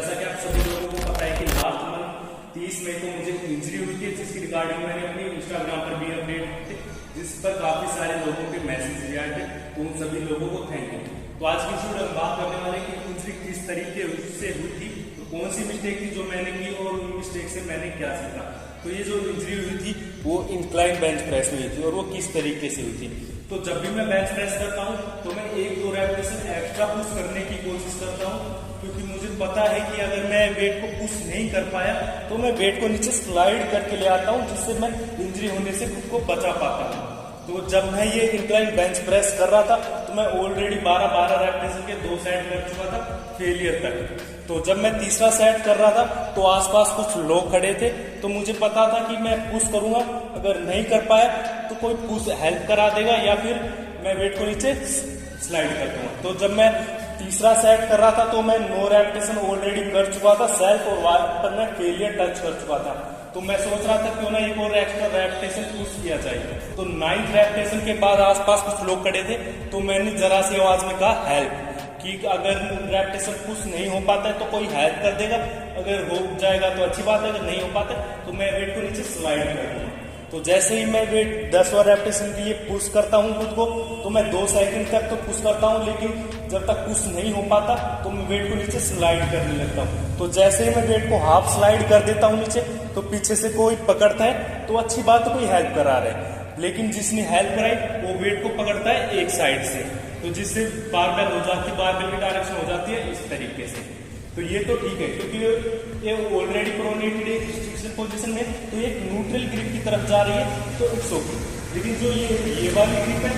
जैसा कि आप सभी लोगों को पता है कि लास्ट मंथ 30 मई को मुझे इंजरी हुई थी, जिसकी रिगार्डिंग मैंने अपनी इंस्टाग्राम पर भी अपडेट थे, जिस पर काफी सारे लोगों के मैसेज भी आए थे। तो उन सभी लोगों को थैंक यू। तो आज की वीडियो हम बात करने वाले कि इंजरी किस तरीके से हुई थी, तो कौन सी मिस्टेक थी जो मैंने की और उन मिस्टेक से मैंने क्या सीखा। तो ये जो इंजरी हुई थी वो इंक्लाइन बेंच प्रेस में हुई थी और वो किस तरीके से हुई थी। तो जब भी मैं बेंच प्रेस करता हूँ तो मैं 1-2 रेपिटेशन एक्स्ट्रा पुश करने की कोशिश करता हूँ, क्योंकि मुझे पता है कि अगर मैं वेट को पुश नहीं कर पाया तो मैं वेट को नीचे स्लाइड करके ले आता हूँ, जिससे मैं इंजरी होने से खुद को बचा पाता हूँ। तो जब मैं ये इंक्लाइन बेंच प्रेस कर रहा था तो मैं ऑलरेडी 12-12 रेपिटेशन के 2 सेट कर चुका था फेलियर तक। तो जब मैं तीसरा सेट कर रहा था तो आसपास कुछ लोग खड़े थे, तो मुझे पता था कि मैं पुश करूंगा, अगर नहीं कर पाया तो कोई पुश हेल्प करा देगा या फिर मैं वेट को नीचे स्लाइड कर दूंगा। तो जब मैं तीसरा सेट कर रहा था तो मैं 9 रेपिटेशन ऑलरेडी कर चुका था सेल्फ, और वहां पर मैं फेलियर टच कर चुका था। तो मैं सोच रहा था क्यों ना एक और एक्स्ट्रा रेपिटेशन पुश किया जाए। तो 9th रेपिटेशन के बाद आसपास कुछ लोग खड़े थे, तो मैंने जरा सी आवाज में कहा हेल्प, कि अगर रेपिटेशन पुश नहीं हो पाता है तो कोई हेल्प कर देगा, अगर हो जाएगा तो अच्छी बात है, अगर नहीं हो पाता तो मैं वेट को नीचे स्लाइड कर दूंगा। तो जैसे ही मैं वेट 10वां रेपिटेशन के लिए पुश करता हूँ खुद को, तो मैं 2 सेकंड तक तो पुश करता हूँ, लेकिन जब तक पुश नहीं हो पाता तो मैं वेट को नीचे स्लाइड करने लगता हूँ। तो जैसे ही मैं वेट को हाफ स्लाइड कर देता हूँ नीचे, तो पीछे से कोई पकड़ता है तो अच्छी बात है, कोई हेल्प करा रहा है। लेकिन जिसने हेल्प कराई वो वेट को पकड़ता है एक साइड से, तो जिससे बारबेल हो जाती है, बारबेल की डायरेक्शन हो जाती है इस तरीके से। तो ये तो ठीक है, क्योंकि ये ऑलरेडी प्रोनेटेड एक रिस्ट्रिक्शन पोजीशन में, तो एक न्यूट्रल ग्रिप की तरफ जा रही है, तो इट्स ओके। लेकिन जो ये वाली ग्रिप है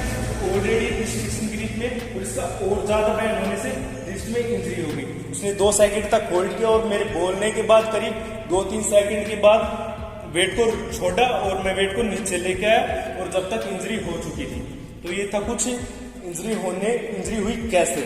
ऑलरेडी रिस्ट्रिक्शन ग्रिप में, और इसका और ज्यादा बैंड होने से रिस्ट में इंजरी हो गई। उसने 2 सेकंड तक होल्ड किया और मेरे बोलने के बाद करीब 2-3 सेकंड के बाद वेट को छोड़ा और मैं वेट को नीचे लेके आया, और जब तक इंजरी हो चुकी थी। तो ये था कुछ इंजरी हुई कैसे।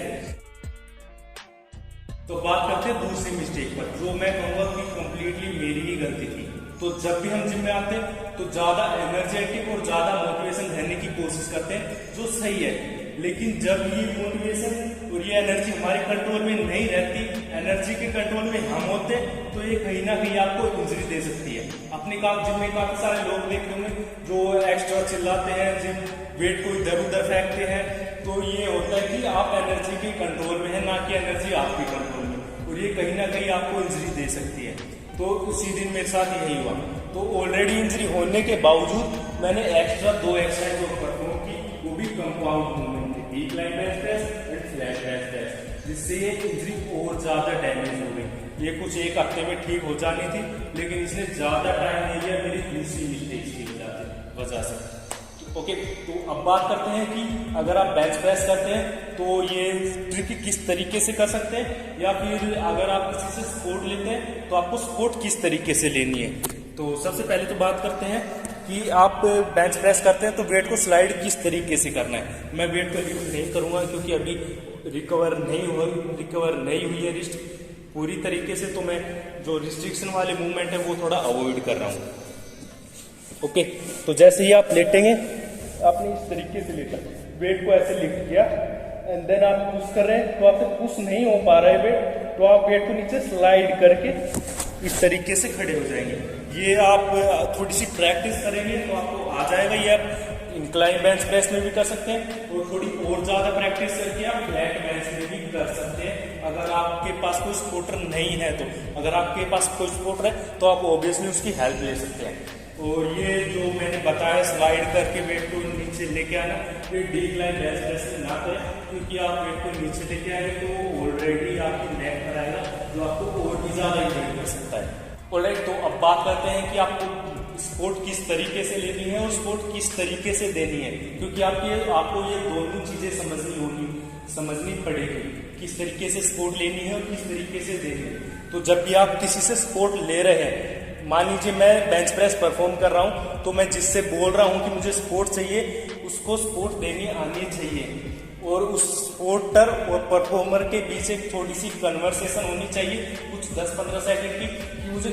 तो बात करते हैं दूसरी मिस्टेक पर, जो मैं कहूंगा कि कंप्लीटली मेरी ही गलती थी। तो जब भी हम जिम में आते हैं तो ज्यादा एनर्जेटिक और ज्यादा मोटिवेशन रहने की कोशिश करते हैं, जो सही है। लेकिन जब ये मोटिवेशन और ये एनर्जी हमारे कंट्रोल में नहीं रहती, एनर्जी के कंट्रोल में हम होते हैं, तो ये कहीं ना कहीं आपको इंजरी दे सकती है। अपने जिम में काफी सारे लोग देखे होंगे जो एक्स्ट्रा चिल्लाते हैं, जिम वेट को इधर उधर फेंकते हैं, तो ये होता है कि आप एनर्जी के कंट्रोल में है, ना कि एनर्जी आपके कंट्रोल में, और ये कहीं ना कहीं आपको इंजरी दे सकती है। तो उसी दिन मेरे साथ यही हुआ। तो ऑलरेडी इंजरी होने के बावजूद मैंने एक्स्ट्रा 2 एक्सरसाइज परफॉर्म की, वो भी कंपाउंड मूवमेंट थी, incline bench press and flat bench press, जिससे ये इंजरी और ज्यादा डैमेज हो गई। ये कुछ 1 हफ्ते में ठीक हो जानी थी, लेकिन इसने ज्यादा टाइम नहीं लिया मेरी दूसरी मिस्टेक्स की वजह से। ओके, तो अब बात करते हैं कि अगर आप बेंच प्रेस करते हैं तो ये ट्रिक किस तरीके से कर सकते हैं, या फिर अगर आप किसी से सपोर्ट लेते हैं तो आपको सपोर्ट किस तरीके से लेनी है। तो सबसे पहले तो बात करते हैं कि आप बेंच प्रेस करते हैं तो वेट को स्लाइड किस तरीके से करना है। मैं वेट को लिफ्ट नहीं करूंगा क्योंकि अभी रिकवर नहीं हुई है रिस्ट पूरी तरीके से, तो मैं जो रिस्ट्रिक्शन वाले मूवमेंट है वो थोड़ा अवॉइड कर रहा हूँ। ओके, तो जैसे ही आप लेटेंगे, आपने इस तरीके से लेटा, वेट को ऐसे लिफ्ट किया एंड देन आप पुश कर रहे हैं, तो आपसे पुश नहीं हो पा रहा है वेट, तो आप वेट को नीचे स्लाइड करके इस तरीके से खड़े हो जाएंगे। ये आप थोड़ी सी प्रैक्टिस करेंगे तो आपको आ जाएगा। ये आप इंक्लाइन बेंच प्रेस में भी कर सकते हैं, और थोड़ी और ज्यादा प्रैक्टिस करके आप फ्लैट बेंच में भी कर सकते हैं, अगर आपके पास कोई सपोर्टर नहीं है तो। अगर आपके पास कोई सपोर्टर है तो आप ऑब्वियसली उसकी हेल्प ले सकते हैं। और ये जो मैंने बताया स्लाइड करके वेट को नीचे लेके आना, ये डिक्लाइन बेंच प्रेस ना करें, क्योंकि आप वेट को नीचे लेके आए तो ऑलरेडी आपकी नेक पर आएगा, जो आपको और भी ज्यादा इंजरी कर सकता है। ऑलराइट, तो अब बात करते हैं कि आपको सपोर्ट किस तरीके से लेनी है और सपोर्ट किस तरीके से देनी है, क्योंकि आपको ये दोनों चीजें समझनी पड़ेगी, किस तरीके से सपोर्ट लेनी है और किस तरीके से देनी है। तो जब भी आप किसी से सपोर्ट ले रहे हैं, मान लीजिए मैं बेंच प्रेस परफॉर्म कर रहा हूं, तो मैं जिससे बोल रहा हूं कि मुझे सपोर्ट चाहिए, उसको सपोर्ट देनी आनी चाहिए, और उस सपोर्टर और परफॉर्मर के बीच एक थोड़ी सी कन्वर्सेशन होनी चाहिए, कुछ 10-15 सेकंड की, कि मुझे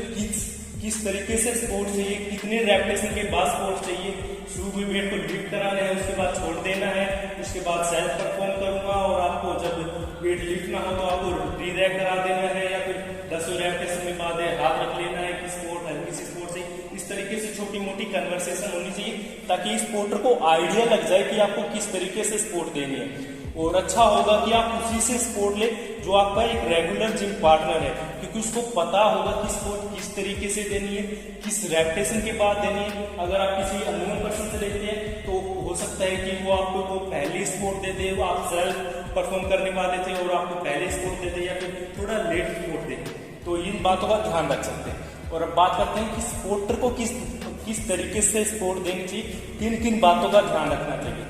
किस तरीके से सपोर्ट चाहिए, कितने रेपिटेशन के बाद सपोर्ट चाहिए, शुरू में वेट को लिफ्ट कराना है, उसके बाद छोड़ देना है, उसके बाद सेल्फ परफॉर्म करूंगा, और आपको जब वेट लिफ्ट ना हो तो आपको री रैक करा देना है, या फिर 10 कन्वर्सेशन होनी चाहिए, ताकि स्पोर्टर को आइडिया लग जाए कि आपको किस तरीके से स्पोर्ट देनी है। और अच्छा होगा कि आप उसी से स्पोर्ट ले जो आपका एक रेगुलर जिम पार्टनर है, क्योंकि उसको पता होगा कि स्पोर्ट किस तरीके से देनी है, किस रेपिटेशन के बाद देनी है। अगर आप किसी अननोन पर्सन से लेते हैं तो हो सकता है कि वो आपको वो पहले स्पोर्ट दे दे, वो आप सेल्फ परफॉर्म करने वाले थे और आपको पहले स्पोर्ट दे दे या फिर थोड़ा लेट स्पोर्ट दे। तो इन बातों का ध्यान रख सकते हैं। और अब बात करते हैं कि स्पोर्टर को किस तरीके से स्पोर्ट देनी चाहिए, किन किन बातों का ध्यान रखना चाहिए।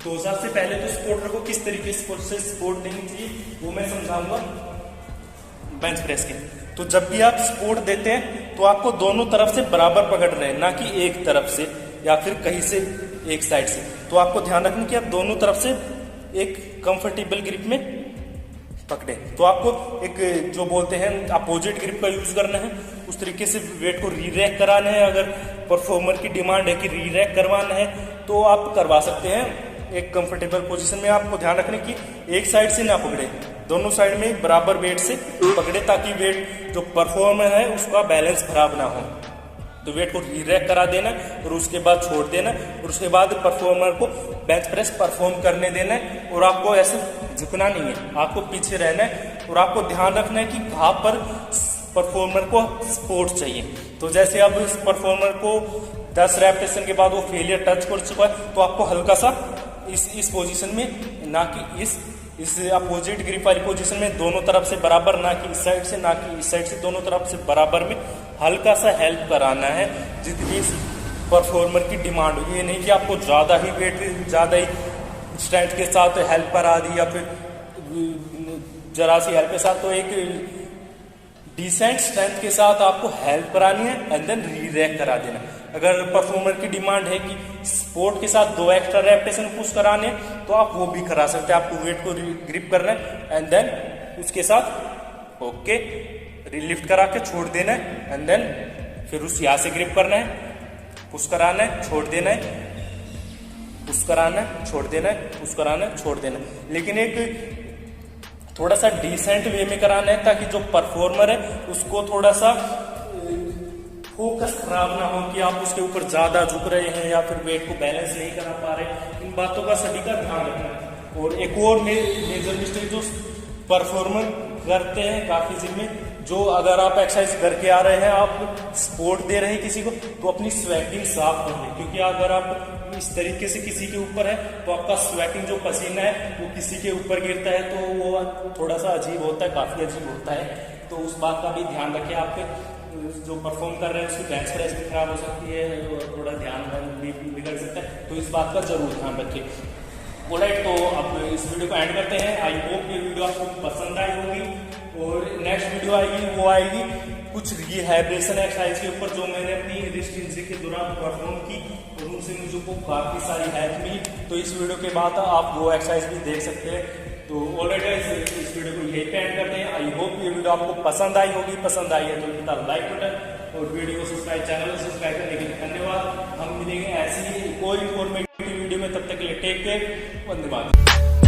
तो सबसे पहले तो स्पोर्टर को किस तरीके से स्पोर्ट देनी चाहिए वो मैं समझाऊंगा बेंच प्रेस की। तो जब भी आप स्पोर्ट देते हैं तो आपको दोनों तरफ से बराबर पकड़ रहे हैं, ना कि एक तरफ से या फिर कहीं से एक साइड से। तो आपको ध्यान रखना कि आप दोनों तरफ से एक कंफर्टेबल ग्रिप में पकड़े। तो आपको एक जो बोलते हैं अपोजिट ग्रिप का यूज करना है, उस तरीके से वेट को री-रैक कराना है। अगर परफॉर्मर की डिमांड है कि री-रैक करवाना है तो आप करवा सकते हैं एक कंफर्टेबल पोजीशन में। आपको ध्यान रखने की एक साइड से ना पकड़े, दोनों साइड में बराबर वेट से पकड़े, ताकि वेट जो परफॉर्मर है उसका बैलेंस खराब ना हो। तो वेट को री-रैक करा देना और उसके बाद छोड़ देना, और उसके बाद परफॉर्मर को बेंच प्रेस परफॉर्म करने देना है। और आपको ऐसे झुकना नहीं है, आपको पीछे रहना है। और आपको ध्यान रखना है कि कहाँ पर परफॉर्मर को सपोर्ट चाहिए। तो जैसे अब इस परफॉर्मर को 10 रेपिटेशन के बाद वो फेलियर टच कर चुका है, तो आपको हल्का सा इस पोजीशन में, ना कि इस अपोजिट ग्रिप वाली पोजीशन में दोनों तरफ से बराबर, ना कि इस साइड से ना कि इस साइड से, दोनों तरफ से बराबर में हल्का सा हेल्प कराना है जितनी परफॉर्मर की डिमांड हो। ये नहीं कि आपको ज्यादा ही वेट, ज्यादा ही स्ट्रेंथ के साथ हेल्प करा दी या फिर जरा सी हेल्प के साथ। तो एक डिसेंट स्ट्रेंथ के साथ आपको हेल्प करानी है एंड देन री-रैक करा देना। अगर परफॉर्मर की डिमांड है कि स्पोर्ट के साथ 2 एक्स्ट्रा रेपिटेशन पुश कराने तो आप वो भी करा सकते हैं। आपको वेट को ग्रिप करना है एंड देन उसके साथ ओके रिलिफ्ट करा के छोड़ देना है एंड देन फिर उस यहाँ से ग्रिप करना है, पुश कराना है, छोड़ देना है, पुश कराना है, छोड़ देना है, पुश कराना है, छोड़ देना है। लेकिन एक थोड़ा सा डिसेंट वे में कराना है, ताकि जो परफॉर्मर है उसको थोड़ा सा फोकस खराब ना हो कि आप उसके ऊपर ज्यादा झुक रहे हैं या फिर वेट को बैलेंस नहीं करा पा रहे। इन बातों का सभी का ध्यान रखना है। और एक और मेजर मिस्टेक जो परफॉर्मर करते हैं काफी जिम में, जो अगर आप एक्सरसाइज करके आ रहे हैं, आप सपोर्ट दे रहे हैं किसी को, तो अपनी स्वेटिंग साफ कर लें। क्योंकि अगर आप इस तरीके से किसी के ऊपर है तो आपका स्वेटिंग जो पसीना है वो किसी के ऊपर गिरता है तो वो थोड़ा सा अजीब होता है, काफी अजीब होता है। तो उस बात का भी ध्यान रखें। आपके जो परफॉर्म कर रहे हैं उसकी बेंच प्रेस भी खराब हो सकती है और थोड़ा ध्यान भी बिगड़ सकता है, तो इस बात का जरूर ध्यान रखें। ऑलराइट, तो अब इस वीडियो को एंड करते हैं। आई होप ये वीडियो आपको पसंद आई होगी। और नेक्स्ट वीडियो आएगी, वो आएगी कुछ रिहैबिलिटेशन एक्सरसाइज के ऊपर जो मैंने अपनी रिस्ट इंजरी के दौरान परफॉर्म की और उनसे मुझे को काफी सारी हेल्प मिली। तो इस वीडियो के बाद आप वो एक्सरसाइज भी देख सकते हैं। तो ऑलराइट, इस वीडियो को यही पे एंड करते हैं। आई होप ये वीडियो आपको पसंद आई होगी। पसंद आई है तो हिट द लाइक बटन और वीडियो को सब्सक्राइब, चैनल को सब्सक्राइब करने के लिए धन्यवाद। हम मिलेंगे ऐसी ही कोई इन्फॉर्मेटिव वीडियो में, तब तक के लिए टेक केयर, वंदे मातरम।